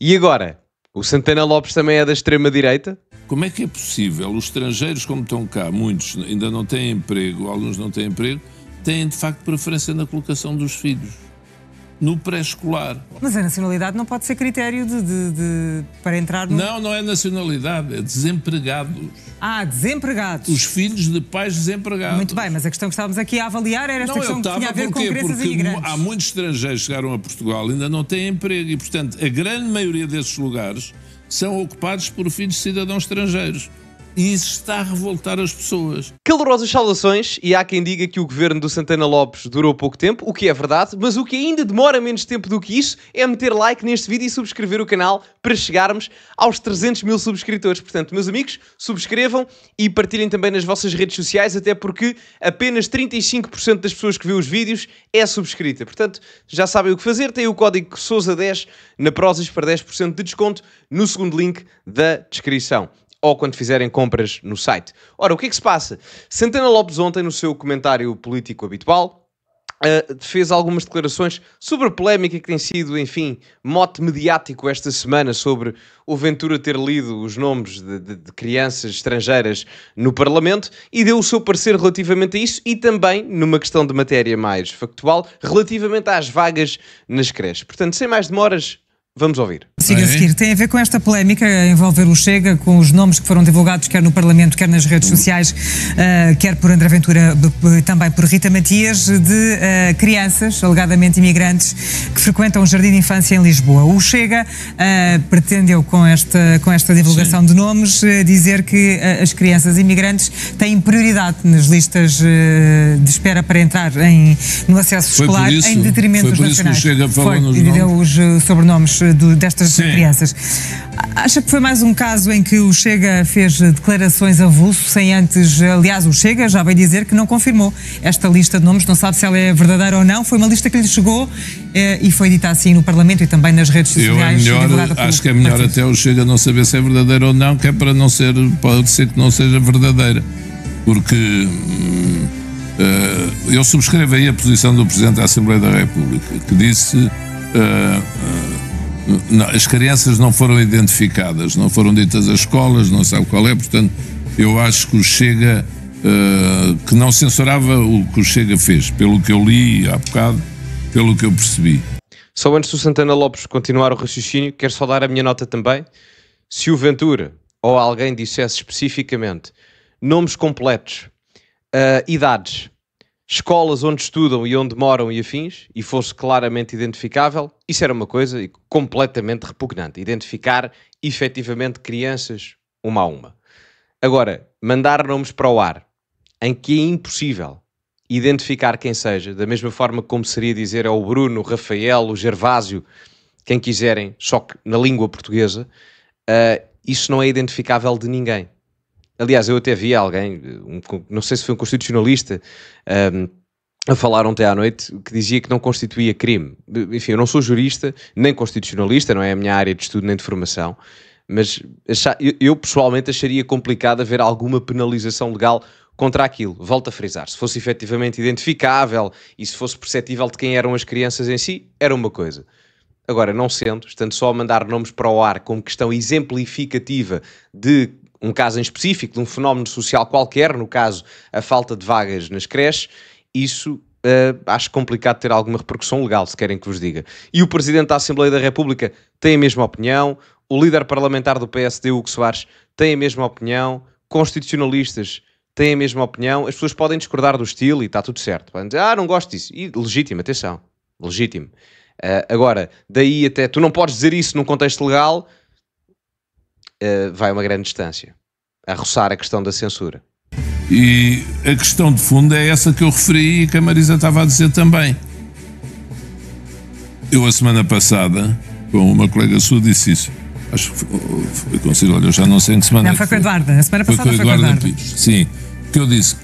E agora? O Santana Lopes também é da extrema-direita? Como é que é possível os estrangeiros, como estão cá, muitos ainda não têm emprego, alguns não têm emprego, têm de facto preferência na colocação dos filhos, no pré-escolar? Mas a nacionalidade não pode ser critério para entrar no... Não é nacionalidade, é desempregados. Ah, desempregados. Os filhos de pais desempregados. Muito bem, mas a questão que estávamos aqui a avaliar era esta questão que tinha a ver com crianças imigrantes. Há muitos estrangeiros que chegaram a Portugal e ainda não têm emprego e, portanto, a grande maioria desses lugares são ocupados por filhos de cidadãos estrangeiros. E isso está a revoltar as pessoas. Calorosas saudações, e há quem diga que o governo do Santana Lopes durou pouco tempo, o que é verdade, mas o que ainda demora menos tempo do que isso é meter like neste vídeo e subscrever o canal para chegarmos aos 300 mil subscritores. Portanto, meus amigos, subscrevam e partilhem também nas vossas redes sociais, até porque apenas 35% das pessoas que vê os vídeos é subscrita. Portanto, já sabem o que fazer, tem o código SOUSA10 na Prozis para 10% de desconto no segundo link da descrição, ou quando fizerem compras no site. Ora, o que é que se passa? Santana Lopes ontem, no seu comentário político habitual, fez algumas declarações sobre a polémica que tem sido, enfim, mote mediático esta semana sobre o Ventura ter lido os nomes de crianças estrangeiras no Parlamento e deu o seu parecer relativamente a isso e também, numa questão de matéria mais factual, relativamente às vagas nas creches. Portanto, sem mais demoras, vamos ouvir. Siga a seguir. Tem a ver com esta polémica a envolver o Chega, com os nomes que foram divulgados quer no Parlamento, quer nas redes sociais, quer por André Ventura, também por Rita Matias, de crianças, alegadamente imigrantes, que frequentam o Jardim de Infância em Lisboa. O Chega pretendeu, com esta divulgação de nomes, dizer que as crianças imigrantes têm prioridade nas listas de espera para entrar no acesso escolar, em detrimento dos nacionais. Foi por isso que o Chega falou nos nomes. Deu os sobrenomes destas crianças. Acha que foi mais um caso em que o Chega fez declarações avulso, sem antes... Aliás, o Chega já veio dizer que não confirmou esta lista de nomes, não sabe se ela é verdadeira ou não. Foi uma lista que lhe chegou e foi dita assim no Parlamento e também nas redes sociais. Acho que é melhor até o Chega não saber se é verdadeira ou não, que é para não ser... Pode ser que não seja verdadeira. Porque... eu subscrevo aí a posição do Presidente da Assembleia da República, que disse... as crianças não foram identificadas, não foram ditas as escolas, não sabe qual é, portanto, eu acho que o Chega, que não censurava o que o Chega fez, pelo que eu li há bocado, pelo que eu percebi. Só antes do Santana Lopes continuar o raciocínio, quero só dar a minha nota também. Se o Ventura ou alguém dissesse especificamente nomes completos, idades, escolas onde estudam e onde moram e afins, e fosse claramente identificável, isso era uma coisa completamente repugnante. Identificar efetivamente crianças uma a uma. Agora, mandar nomes para o ar, em que é impossível identificar quem seja, da mesma forma como seria dizer é o Bruno, o Rafael, o Gervásio, quem quiserem, só que na língua portuguesa, isso não é identificável de ninguém. Aliás, eu até vi alguém, não sei se foi um constitucionalista, a falar ontem à noite, que dizia que não constituía crime. Enfim, eu não sou jurista, nem constitucionalista, não é a minha área de estudo nem de formação, mas eu pessoalmente acharia complicado haver alguma penalização legal contra aquilo. Volto a frisar, se fosse efetivamente identificável e se fosse perceptível de quem eram as crianças em si, era uma coisa. Agora, não sendo, estando só a mandar nomes para o ar como questão exemplificativa de um caso em específico, de um fenómeno social qualquer, no caso, a falta de vagas nas creches, isso acho complicado ter alguma repercussão legal, se querem que vos diga. E o Presidente da Assembleia da República tem a mesma opinião, o líder parlamentar do PSD, Hugo Soares, tem a mesma opinião, constitucionalistas têm a mesma opinião, as pessoas podem discordar do estilo e está tudo certo. Podem dizer, não gosto disso. E legítimo, atenção, legítimo. Agora, daí até, tu não podes dizer isso num contexto legal... vai uma grande distância a roçar a questão da censura. E a questão de fundo é essa que eu referi e que a Marisa estava a dizer também. Eu, a semana passada, com uma colega sua, disse isso. Acho que foi consigo, olha, eu já não sei em que semana. Não, foi com a Eduarda. A semana passada foi com a Eduarda. Sim, que eu disse,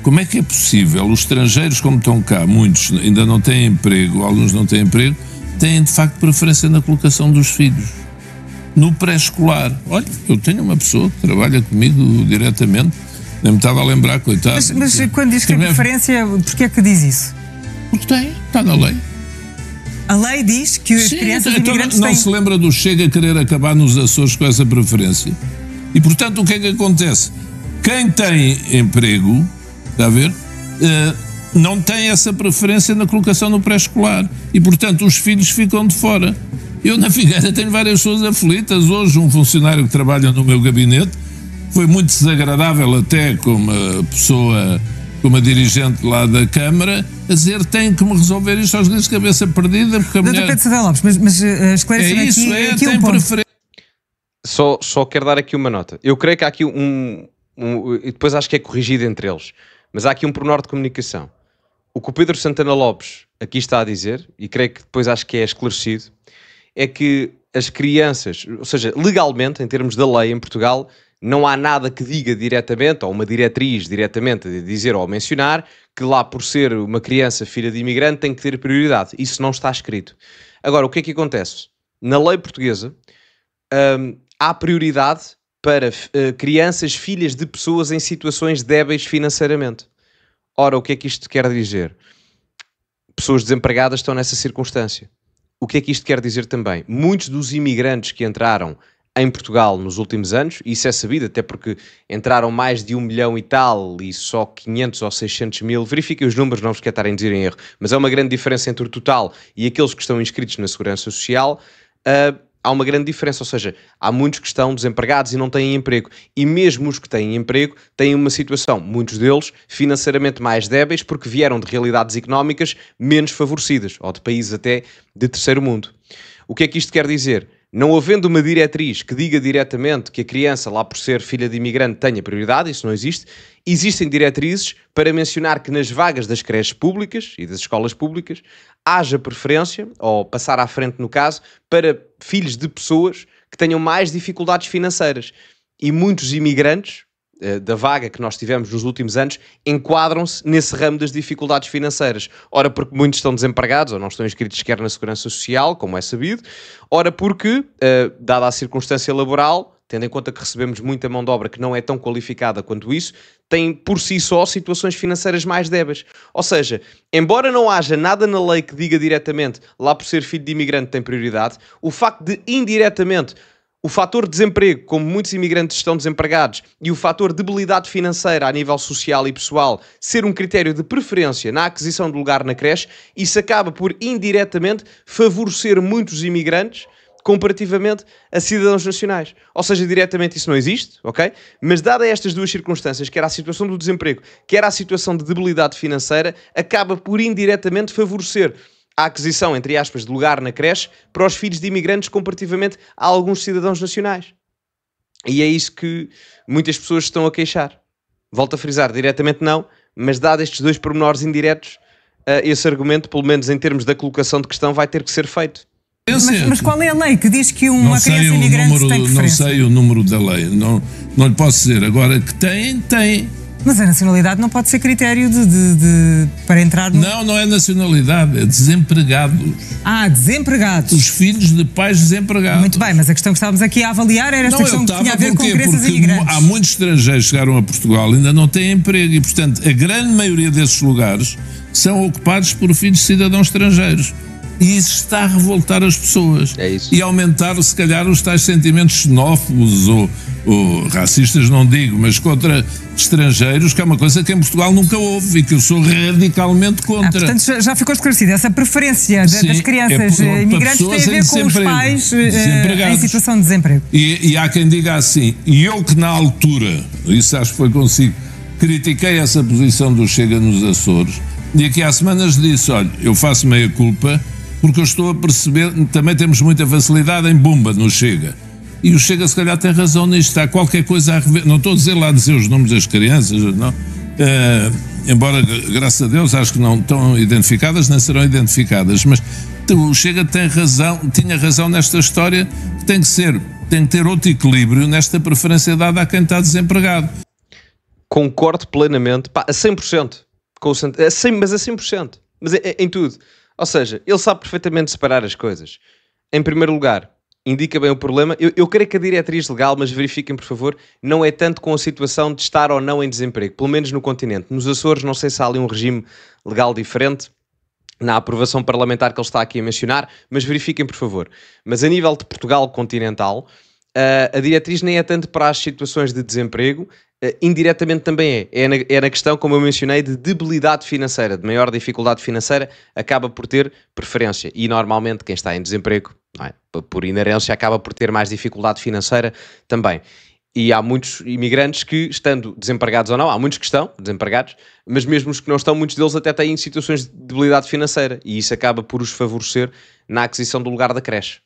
como é que é possível os estrangeiros, como estão cá, muitos ainda não têm emprego, alguns não têm emprego, têm de facto preferência na colocação dos filhos no pré-escolar. Olha, eu tenho uma pessoa que trabalha comigo diretamente, nem me estava a lembrar, coitado. Mas quando diz que tem preferência, porquê é que diz isso? Porque tem, está na lei. A lei diz que as crianças imigrantes não têm... se lembra do Chega a querer acabar nos Açores com essa preferência. E, portanto, o que é que acontece? Quem tem emprego, está a ver, não tem essa preferência na colocação no pré-escolar. E, portanto, os filhos ficam de fora. Eu, na Figueira, tenho várias pessoas aflitas. Hoje, um funcionário que trabalha no meu gabinete foi muito desagradável até como pessoa, como a dirigente lá da Câmara, a dizer tem que me resolver isto aos gritos de cabeça perdida, porque a Dr. mulher... Pedro Sardão Lopes, mas esclarecendo aqui tem um ponto. preferência. Só quero dar aqui uma nota. Eu creio que há aqui e depois acho que é corrigido entre eles, mas há aqui um pormenor de comunicação. O que o Pedro Santana Lopes aqui está a dizer, e creio que depois acho que é esclarecido, é que as crianças, ou seja, legalmente, em termos da lei em Portugal, não há nada que diga diretamente, ou uma diretriz diretamente de dizer ou mencionar, que lá por ser uma criança filha de imigrante tem que ter prioridade. Isso não está escrito. Agora, o que é que acontece? Na lei portuguesa, há prioridade para crianças filhas de pessoas em situações débeis financeiramente. Ora, o que é que isto quer dizer? Pessoas desempregadas estão nessa circunstância. O que é que isto quer dizer também? Muitos dos imigrantes que entraram em Portugal nos últimos anos, e isso é sabido, até porque entraram mais de 1 milhão e tal, e só 500 ou 600 mil, verifiquem os números, não vos quero estar a induzir em erro, mas há uma grande diferença entre o total e aqueles que estão inscritos na Segurança Social. Há uma grande diferença, ou seja, há muitos que estão desempregados e não têm emprego, e mesmo os que têm emprego têm uma situação, muitos deles, financeiramente mais débeis, porque vieram de realidades económicas menos favorecidas, ou de países até de terceiro mundo. O que é que isto quer dizer? Não havendo uma diretriz que diga diretamente que a criança, lá por ser filha de imigrante, tenha prioridade, isso não existe. Existem diretrizes para mencionar que nas vagas das creches públicas e das escolas públicas haja preferência, ou passar à frente no caso, para filhos de pessoas que tenham mais dificuldades financeiras. E muitos imigrantes da vaga que nós tivemos nos últimos anos enquadram-se nesse ramo das dificuldades financeiras. Ora porque muitos estão desempregados ou não estão inscritos sequer na Segurança Social, como é sabido. Ora porque, dada a circunstância laboral, tendo em conta que recebemos muita mão de obra que não é tão qualificada quanto isso, tem por si só situações financeiras mais débeis. Ou seja, embora não haja nada na lei que diga diretamente lá por ser filho de imigrante tem prioridade, o facto de indiretamente o fator desemprego, como muitos imigrantes estão desempregados, e o fator debilidade financeira a nível social e pessoal ser um critério de preferência na aquisição de lugar na creche, isso acaba por indiretamente favorecer muitos imigrantes comparativamente a cidadãos nacionais. Ou seja, diretamente isso não existe, ok? Mas dada estas duas circunstâncias, quer a situação do desemprego, quer a situação de debilidade financeira, acaba por indiretamente favorecer a aquisição, entre aspas, de lugar na creche para os filhos de imigrantes comparativamente a alguns cidadãos nacionais. E é isso que muitas pessoas estão a queixar. Volto a frisar, diretamente não, mas dado estes dois pormenores indiretos, esse argumento, pelo menos em termos da colocação de questão, vai ter que ser feito. Mas qual é a lei que diz que uma criança imigrante tem preferência? Não sei o número da lei, não lhe posso dizer. Agora que tem. Mas a nacionalidade não pode ser critério para entrar no... Não é nacionalidade, é desempregados. Desempregados. Os filhos de pais desempregados. Muito bem, mas a questão que estávamos aqui a avaliar era esta questão que tinha a ver com crianças imigrantes. Há muitos estrangeiros que chegaram a Portugal e ainda não têm emprego e, portanto, a grande maioria desses lugares são ocupados por filhos de cidadãos estrangeiros. E isso está a revoltar as pessoas. É isso. E aumentar, se calhar, os tais sentimentos xenófobos ou racistas, não digo, mas contra estrangeiros, que é uma coisa que em Portugal nunca houve e que eu sou radicalmente contra. Portanto, já ficou esclarecido. Essa preferência das crianças imigrantes tem a ver com os pais em situação de desemprego. E há quem diga assim, e eu que na altura, isso acho que foi consigo, critiquei essa posição do Chega nos Açores, e aqui há semanas disse, olha, eu faço meia culpa, porque eu estou a perceber, também temos muita facilidade em bomba no Chega. E o Chega se calhar tem razão nisto, há qualquer coisa a rever, não estou a dizer lá dizer os nomes das crianças, não, embora, graças a Deus, acho que não estão identificadas, nem serão identificadas, mas o Chega tinha razão nesta história, que tem que ter outro equilíbrio nesta preferência dada a quem está desempregado. Concordo plenamente, a 100%, mas a 100%, mas em tudo. Ou seja, ele sabe perfeitamente separar as coisas. Em primeiro lugar, indica bem o problema. Eu creio que a diretriz legal, mas verifiquem por favor, não é tanto com a situação de estar ou não em desemprego, pelo menos no continente. Nos Açores não sei se há ali um regime legal diferente, na aprovação parlamentar que ele está aqui a mencionar, mas verifiquem, por favor. Mas a nível de Portugal continental, a diretriz nem é tanto para as situações de desemprego, indiretamente também é na questão, como eu mencionei, de debilidade financeira, de maior dificuldade financeira, acaba por ter preferência. E normalmente quem está em desemprego, não é? Por inerência, acaba por ter mais dificuldade financeira também. E há muitos imigrantes que, estando desempregados ou não, há muitos que estão desempregados, mas mesmo os que não estão, muitos deles até têm situações de debilidade financeira, e isso acaba por os favorecer na aquisição do lugar da creche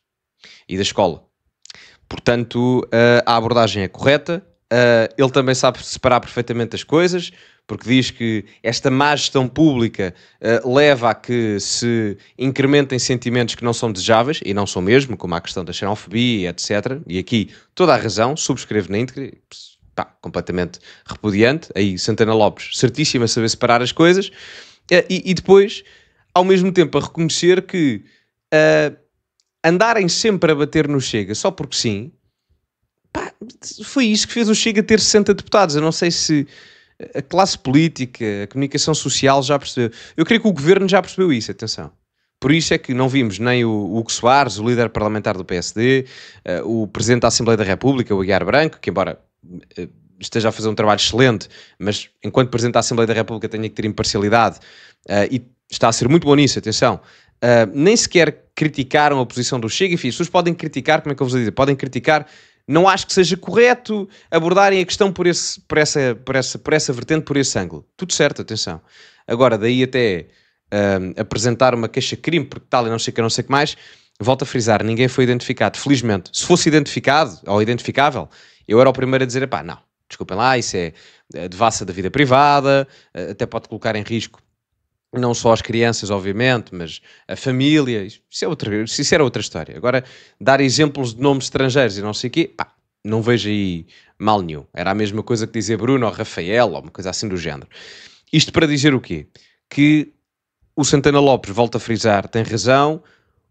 e da escola. Portanto, a abordagem é correta, ele também sabe separar perfeitamente as coisas, porque diz que esta má gestão pública leva a que se incrementem sentimentos que não são desejáveis, e não são mesmo, como a questão da xenofobia, etc. E aqui toda a razão, subscrevo na íntegra, completamente repudiante. Aí Santana Lopes, certíssimo a saber separar as coisas, e depois, ao mesmo tempo, a reconhecer que andarem sempre a bater no Chega só porque sim, foi isso que fez o Chega ter 60 deputados. Eu não sei se a classe política, a comunicação social já percebeu. Eu creio que o governo já percebeu isso, atenção. Por isso é que não vimos nem o Hugo Soares, o líder parlamentar do PSD, o Presidente da Assembleia da República, o Aguiar Branco, que embora esteja a fazer um trabalho excelente, mas enquanto Presidente da Assembleia da República tenha que ter imparcialidade, e está a ser muito bom nisso, atenção, nem sequer criticaram a posição do Chega. Enfim, as pessoas podem criticar, como é que eu vos dizer? Podem criticar. Não acho que seja correto abordarem a questão por essa vertente, por esse ângulo. Tudo certo, atenção. Agora, daí até apresentar uma queixa-crime, porque tal e não sei o que mais, volto a frisar, ninguém foi identificado, felizmente. Se fosse identificado, ou identificável, eu era o primeiro a dizer, pá, não, desculpem lá, isso é devassa da vida privada, até pode colocar em risco não só as crianças, obviamente, mas a família, isso era outra história. Agora, dar exemplos de nomes estrangeiros e não sei o quê, pá, não vejo aí mal nenhum. Era a mesma coisa que dizer Bruno ou Rafael, ou uma coisa assim do género. Isto para dizer o quê? Que o Santana Lopes, volta a frisar, tem razão,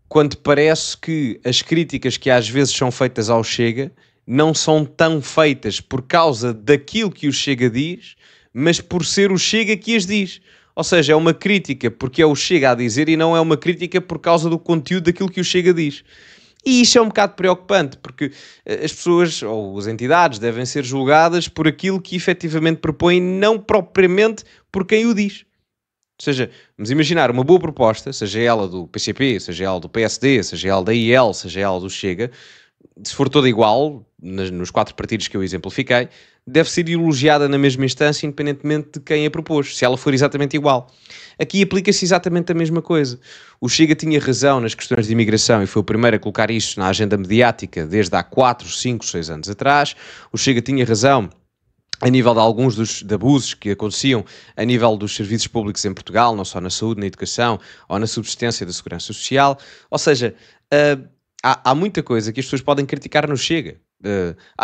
quando parece que as críticas que às vezes são feitas ao Chega não são tão feitas por causa daquilo que o Chega diz, mas por ser o Chega que as diz. Ou seja, é uma crítica porque é o Chega a dizer e não é uma crítica por causa do conteúdo daquilo que o Chega diz. E isso é um bocado preocupante, porque as pessoas ou as entidades devem ser julgadas por aquilo que efetivamente propõem, não propriamente por quem o diz. Ou seja, vamos imaginar uma boa proposta, seja ela do PCP, seja ela do PSD, seja ela da IEL, seja ela do Chega, se for toda igual, nos 4 partidos que eu exemplifiquei, deve ser elogiada na mesma instância, independentemente de quem a propôs, se ela for exatamente igual. Aqui aplica-se exatamente a mesma coisa. O Chega tinha razão nas questões de imigração e foi o primeiro a colocar isso na agenda mediática desde há 4, 5, 6 anos atrás. O Chega tinha razão a nível de alguns dos abusos que aconteciam a nível dos serviços públicos em Portugal, não só na saúde, na educação ou na subsistência da segurança social. Ou seja, há muita coisa que as pessoas podem criticar no Chega.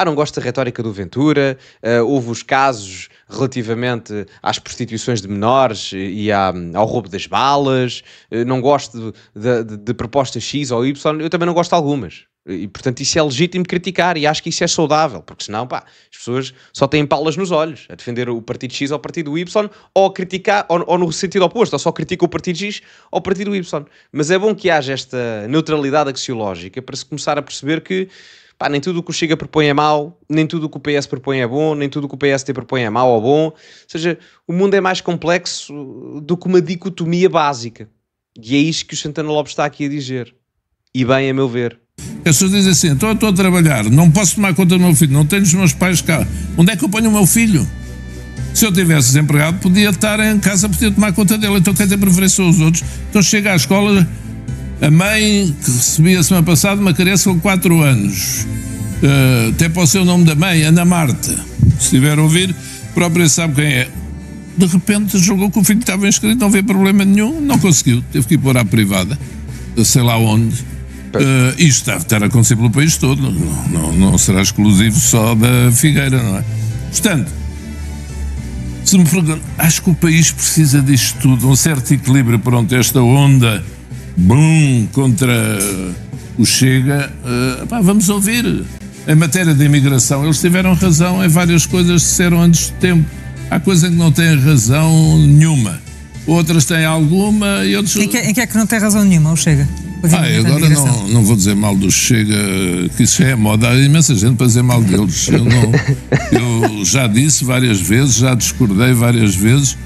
Não gosto da retórica do Ventura, houve os casos relativamente às prostituições de menores e ao roubo das balas, não gosto de propostas X ou Y, eu também não gosto de algumas. E, portanto, isso é legítimo criticar e acho que isso é saudável, porque senão, as pessoas só têm palas nos olhos a defender o partido X ou o partido Y, ou a criticar, ou no sentido oposto, ou só criticam o partido X ou o partido Y. Mas é bom que haja esta neutralidade axiológica para se começar a perceber que nem tudo o que o Chega propõe é mau, nem tudo o que o PS propõe é bom, nem tudo o que o PSD propõe é mau ou bom. Ou seja, o mundo é mais complexo do que uma dicotomia básica. E é isso que o Santana Lopes está aqui a dizer. E bem, a meu ver. As pessoas dizem assim, estou a trabalhar, não posso tomar conta do meu filho, não tenho os meus pais cá. Onde é que eu ponho o meu filho? Se eu tivesse desempregado, podia estar em casa, podia tomar conta dele. Então quer ter preferência aos outros. Então chega à escola, a mãe que recebi a semana passada uma criança com 4 anos. Até pode ser o nome da mãe, Ana Marta. Se estiver a ouvir, própria sabe quem é. De repente julgou que o filho estava inscrito, não havia problema nenhum, não conseguiu, teve que ir pôr à privada, sei lá onde. Isto deve estar a acontecer pelo país todo, não será exclusivo só da Figueira, não é? Portanto, se me perguntam, acho que o país precisa disto tudo, um certo equilíbrio. Pronto, esta onda contra o Chega, vamos ouvir. Em matéria de imigração, eles tiveram razão em várias coisas que disseram antes do tempo. Há coisa que não têm razão nenhuma. outras têm alguma e outros... Em que é que não tem razão nenhuma, o Chega? Agora não vou dizer mal do Chega, que isso é moda, há imensa gente para dizer mal deles. Eu já disse várias vezes, já discordei várias vezes.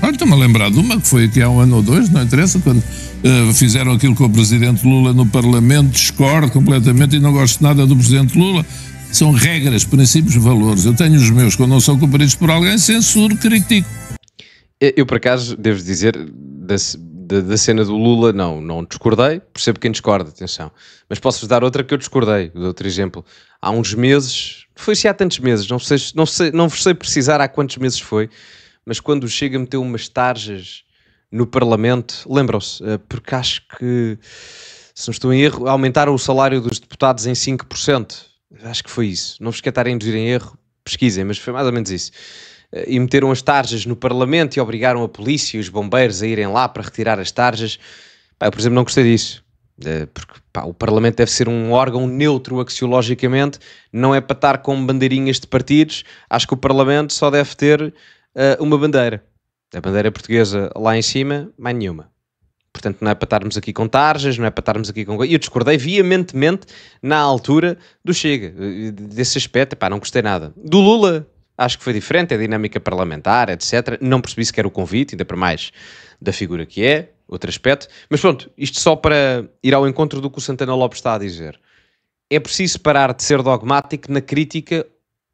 Olha, estou-me a lembrar de uma que foi aqui há 1 ano ou 2, não interessa, quando fizeram aquilo com o Presidente Lula no Parlamento, discordo completamente e não gosto nada do Presidente Lula. São regras, princípios, valores. Eu tenho os meus, quando não são cumpridos por alguém, censuro, critico. Eu, por acaso, devo dizer, da cena do Lula, não discordei, percebo quem discorda, atenção. Mas posso-vos dar outra que eu discordei, de outro exemplo. Há uns meses, foi-se há tantos meses, não vos sei precisar há quantos meses foi, mas quando o Chega meteu umas tarjas no Parlamento, lembram-se, porque acho que, se não estou em erro, aumentaram o salário dos deputados em 5%. Acho que foi isso. Não vos quero estar a induzir em erro, pesquisem, mas foi mais ou menos isso. E meteram as tarjas no Parlamento e obrigaram a polícia e os bombeiros a irem lá para retirar as tarjas. Eu, por exemplo, não gostei disso. Porque o Parlamento deve ser um órgão neutro axiologicamente, não é para estar com bandeirinhas de partidos. Acho que o Parlamento só deve ter uma bandeira. A bandeira portuguesa lá em cima, mais nenhuma. Portanto, não é para estarmos aqui com tarjas, não é para estarmos aqui com... E eu discordei veementemente na altura do Chega. Desse aspecto, não gostei nada. Do Lula, acho que foi diferente, é dinâmica parlamentar, etc. Não percebi sequer o convite, ainda para mais da figura que é, outro aspecto. Mas pronto, isto só para ir ao encontro do que o Santana Lopes está a dizer. É preciso parar de ser dogmático na crítica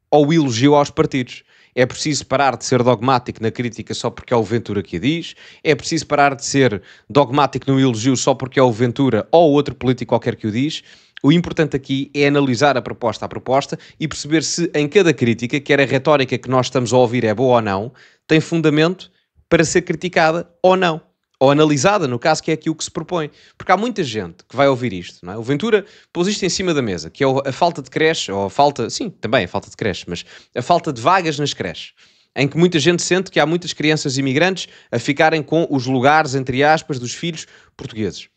ou elogio aos partidos. É preciso parar de ser dogmático na crítica só porque é o Ventura que a diz. É preciso parar de ser dogmático no elogio só porque é o Ventura ou outro político qualquer que o diz. O importante aqui é analisar a proposta e perceber se em cada crítica, quer a retórica que nós estamos a ouvir é boa ou não, tem fundamento para ser criticada ou não. Ou analisada, no caso, que é aquilo que se propõe. Porque há muita gente que vai ouvir isto, não é? O Ventura pôs isto em cima da mesa, que é a falta de creche, ou a falta, sim, também a falta de creche, mas a falta de vagas nas creches, em que muita gente sente que há muitas crianças imigrantes a ficarem com os lugares, entre aspas, dos filhos portugueses.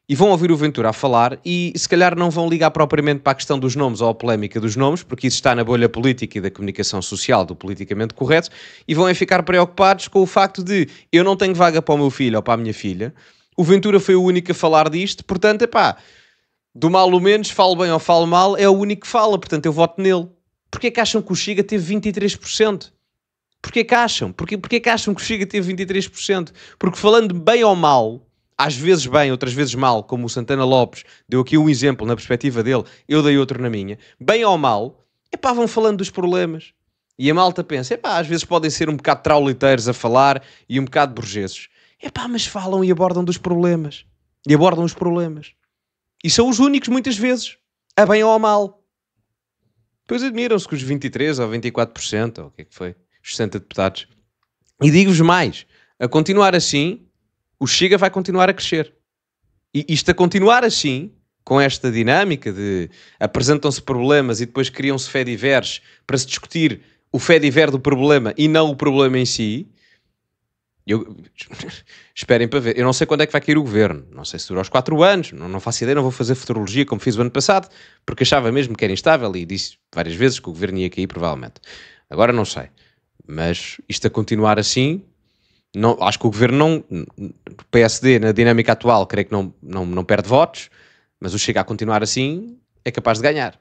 E vão ouvir o Ventura a falar e se calhar não vão ligar propriamente para a questão dos nomes ou a polémica dos nomes, porque isso está na bolha política e da comunicação social do politicamente correto, e vão ficar preocupados com o facto de eu não tenho vaga para o meu filho ou para a minha filha, o Ventura foi o único a falar disto, portanto, do mal ou menos, falo bem ou falo mal, é o único que fala, portanto eu voto nele. Porquê que acham que o Chega teve 23%? Porquê que acham? Porquê que acham que o Chega teve 23%? Porque falando bem ou mal, às vezes bem, outras vezes mal, como o Santana Lopes deu aqui um exemplo na perspectiva dele, eu dei outro na minha, bem ou mal, vão falando dos problemas. E a malta pensa, às vezes podem ser um bocado trauliteiros a falar e um bocado burgueses. Mas falam e abordam dos problemas. E abordam os problemas. E são os únicos, muitas vezes, a bem ou a mal. Depois admiram-se com os 23% ou 24%, ou o que é que foi, os 60 deputados. E digo-vos mais, a continuar assim, o Chega vai continuar a crescer. E isto a continuar assim, com esta dinâmica de apresentam-se problemas e depois criam-se fé-divers para se discutir o fé-diver do problema e não o problema em si, esperem para ver. Eu não sei quando é que vai cair o governo. Não sei se dura aos 4 anos, não faço ideia, não vou fazer futurologia como fiz o ano passado, porque achava mesmo que era instável e disse várias vezes que o governo ia cair, provavelmente. Agora não sei. Mas isto a continuar assim... Não, acho que o governo o PSD na dinâmica atual creio que não perde votos, mas o Chega a continuar assim é capaz de ganhar.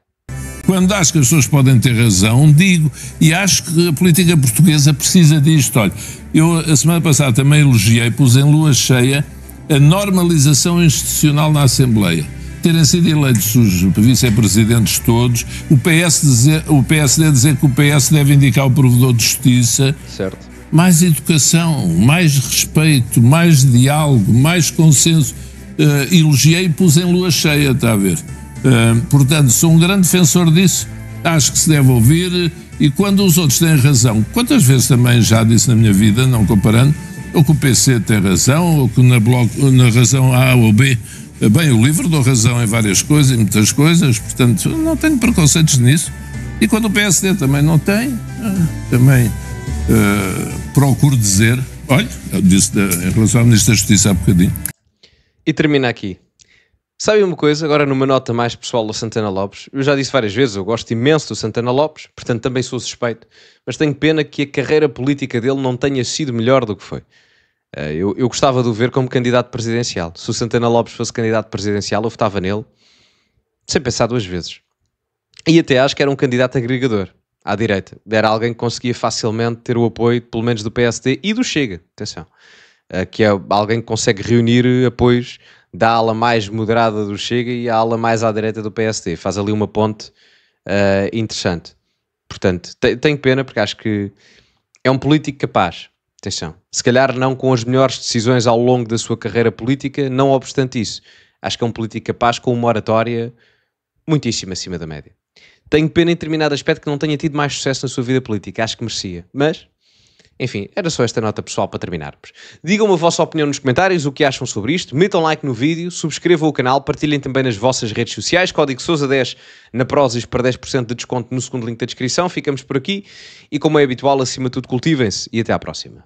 Quando acho que as pessoas podem ter razão, digo, e acho que a política portuguesa precisa disto. Olha, eu a semana passada também elogiei, pus em lua cheia a normalização institucional na Assembleia. Terem sido eleitos os vice-presidentes todos, o PSD dizer que o PS deve indicar o provedor de justiça. Certo. Mais educação, mais respeito, mais diálogo, mais consenso. Elogiei e pus em lua cheia, está a ver? Portanto, sou um grande defensor disso. Acho que se deve ouvir e quando os outros têm razão, quantas vezes também já disse na minha vida, não comparando, ou que o PC tem razão, ou que na razão A ou B, bem, o livro dou razão em várias coisas, em muitas coisas, portanto, não tenho preconceitos nisso. E quando o PSD também não tem, também... procuro dizer, olha, eu disse em relação ao Ministro da Justiça há bocadinho. E termina aqui. Sabem uma coisa, agora numa nota mais pessoal do Santana Lopes, eu já disse várias vezes, eu gosto imenso do Santana Lopes, portanto também sou suspeito, mas tenho pena que a carreira política dele não tenha sido melhor do que foi. Eu gostava de o ver como candidato presidencial. Se o Santana Lopes fosse candidato presidencial, eu votava nele, sem pensar duas vezes. E até acho que era um candidato agregador, à direita. Era alguém que conseguia facilmente ter o apoio, pelo menos do PSD e do Chega, atenção. Que é alguém que consegue reunir apoios da ala mais moderada do Chega e a ala mais à direita do PSD. Faz ali uma ponte interessante. Portanto, tenho pena porque acho que é um político capaz. Atenção. Se calhar não com as melhores decisões ao longo da sua carreira política, não obstante isso. Acho que é um político capaz com uma oratória muitíssimo acima da média. Tenho pena em determinado aspecto que não tenha tido mais sucesso na sua vida política. Acho que merecia. Mas... enfim, era só esta nota pessoal para terminarmos. Digam-me a vossa opinião nos comentários, o que acham sobre isto, metam like no vídeo, subscrevam o canal, partilhem também nas vossas redes sociais, código Sousa10 na Prozis para 10% de desconto no segundo link da descrição. Ficamos por aqui e, como é habitual, acima de tudo, cultivem-se e até à próxima.